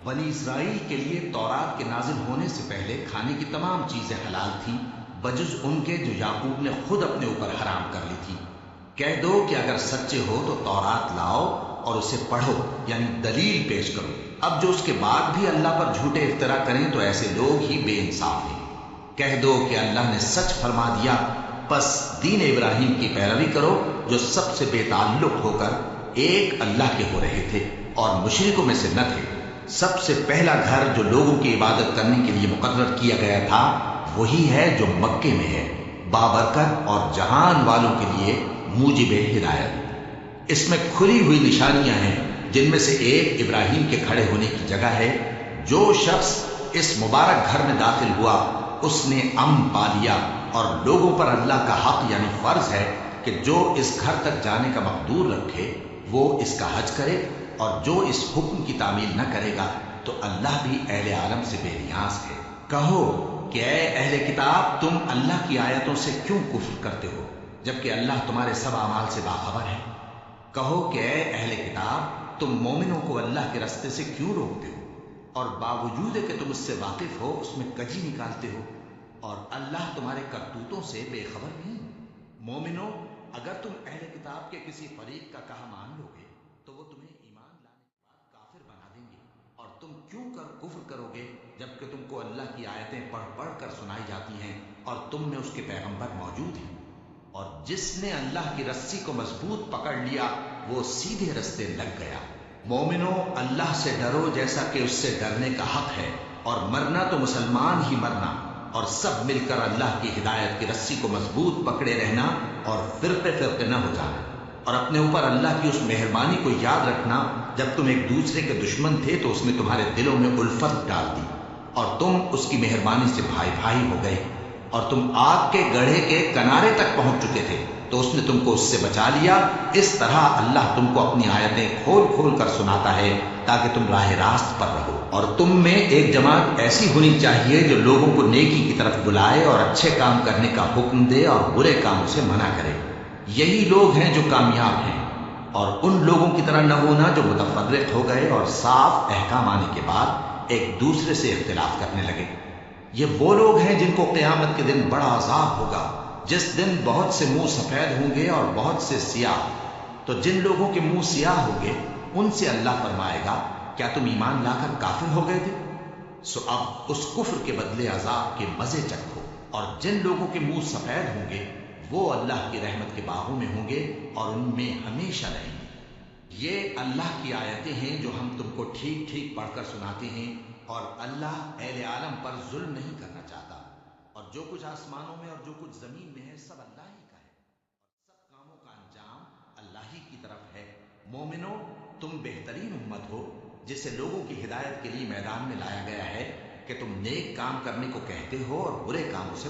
بنی اسرائیل کے لیے تورات کے نازل ہونے سے پہلے کھانے کی تمام چیزیں حلال تھیں بجز ان کے جو یعقوب نے خود اپنے اوپر حرام کر لی تھی۔ کہہ دو کہ اگر سچے ہو تو تورات لاؤ اور اسے پڑھو، یعنی دلیل پیش کرو۔ اب جو اس کے بعد بھی اللہ پر جھوٹے افطرا کریں تو ایسے لوگ ہی بے انصاف ہیں۔ کہہ دو کہ اللہ نے سچ فرما دیا، پس دین ابراہیم کی پیروی کرو جو سب سے بے تعلق ہو کر ایک اللہ کے ہو رہے تھے اور مشرکوں میں سے نہ تھے۔ سب سے پہلا گھر جو لوگوں کی عبادت کرنے کے لیے مقرر کیا گیا تھا وہی ہے جو مکے میں ہے، بابرکت اور جہان والوں کے لیے موجب ہدایت۔ اس میں کھلی ہوئی نشانیاں ہیں جن میں سے ایک ابراہیم کے کھڑے ہونے کی جگہ ہے۔ جو شخص اس مبارک گھر میں داخل ہوا اس نے امن پا لیا، اور لوگوں پر اللہ کا حق یعنی فرض ہے کہ جو اس گھر تک جانے کا مقدور رکھے وہ اس کا حج کرے، اور جو اس حکم کی تعمیل نہ کرے گا تو اللہ بھی اہل عالم سے بے نیاز ہے۔ کہو کہ اے اہل کتاب، تم اللہ کی آیتوں سے کیوں کفر کرتے ہو جبکہ اللہ تمہارے سب اعمال سے باخبر ہے؟ کہو کہ اے اہل کتاب، تم مومنوں کو اللہ کے راستے سے کیوں روکتے ہو اور باوجود کہ تم اس سے واقف ہو اس میں کجی نکالتے ہو، اور اللہ تمہارے کرتوتوں سے بے خبر نہیں؟ مومنو، اگر تم اہل کتاب کے کسی فریق کا کہا مان لو گے تو وہ تمہیں ایمان لانے کے بعد کافر بنا دیں گے، اور تم کیوں کر کفر کرو گے جبکہ تم کو اللہ کی آیتیں پڑھ پڑھ کر سنائی جاتی ہیں اور تم میں اس کے پیغمبر موجود ہیں؟ اور جس نے اللہ کی رسی کو مضبوط پکڑ لیا وہ سیدھے رستے لگ گیا۔ مومنو، اللہ سے ڈرو جیسا کہ اس سے ڈرنے کا حق ہے، اور مرنا تو مسلمان ہی مرنا، اور سب مل کر اللہ کی ہدایت کی رسی کو مضبوط پکڑے رہنا اور فرقے فرقے نہ ہو جانا، اور اپنے اوپر اللہ کی اس مہربانی کو یاد رکھنا جب تم ایک دوسرے کے دشمن تھے تو اس نے تمہارے دلوں میں الفت ڈال دی اور تم اس کی مہربانی سے بھائی بھائی ہو گئے، اور تم آگ کے گڑھے کے کنارے تک پہنچ چکے تھے تو اس نے تم کو اس سے بچا لیا۔ اس طرح اللہ تم کو اپنی آیتیں کھول کھول کر سناتا ہے تاکہ تم راہ راست پر رہو۔ اور تم میں ایک جماعت ایسی ہونی چاہیے جو لوگوں کو نیکی کی طرف بلائے اور اچھے کام کرنے کا حکم دے اور برے کاموں سے منع کرے۔ یہی لوگ ہیں جو کامیاب ہیں، اور ان لوگوں کی طرح نہ ہونا جو متفرق ہو گئے اور صاف احکام آنے کے بعد ایک دوسرے سے اختلاف کرنے لگے۔ یہ وہ لوگ ہیں جن کو قیامت کے دن بڑا عذاب ہوگا، جس دن بہت سے منہ سفید ہوں گے اور بہت سے سیاہ۔ تو جن لوگوں کے منہ سیاہ ہوں گے ان سے اللہ فرمائے گا، کیا تم ایمان لا کر کافر ہو گئے تھے؟ سو اب اس کفر کے بدلے عذاب کے مزے چکھو۔ اور جن لوگوں کے منہ سفید ہوں گے وہ اللہ کی رحمت کے باغوں میں ہوں گے اور ان میں ہمیشہ رہیں گے۔ یہ اللہ کی آیتیں ہیں جو ہم تم کو ٹھیک ٹھیک پڑھ کر سناتے ہیں، اور اللہ اہل عالم پر ظلم نہیں کرنا چاہتا، اور جو کچھ آسمانوں میں اور جو کچھ زمین میں ہے سب اللہ ہی کا ہے، اور سب کاموں کا انجام اللہ ہی کی طرف ہے۔ مومنو، تم بہترین امت ہو جسے لوگوں کی ہدایت کے لیے میدان میں لایا گیا ہے کہ تم نیک کام کرنے کو کہتے ہو اور برے کاموں سے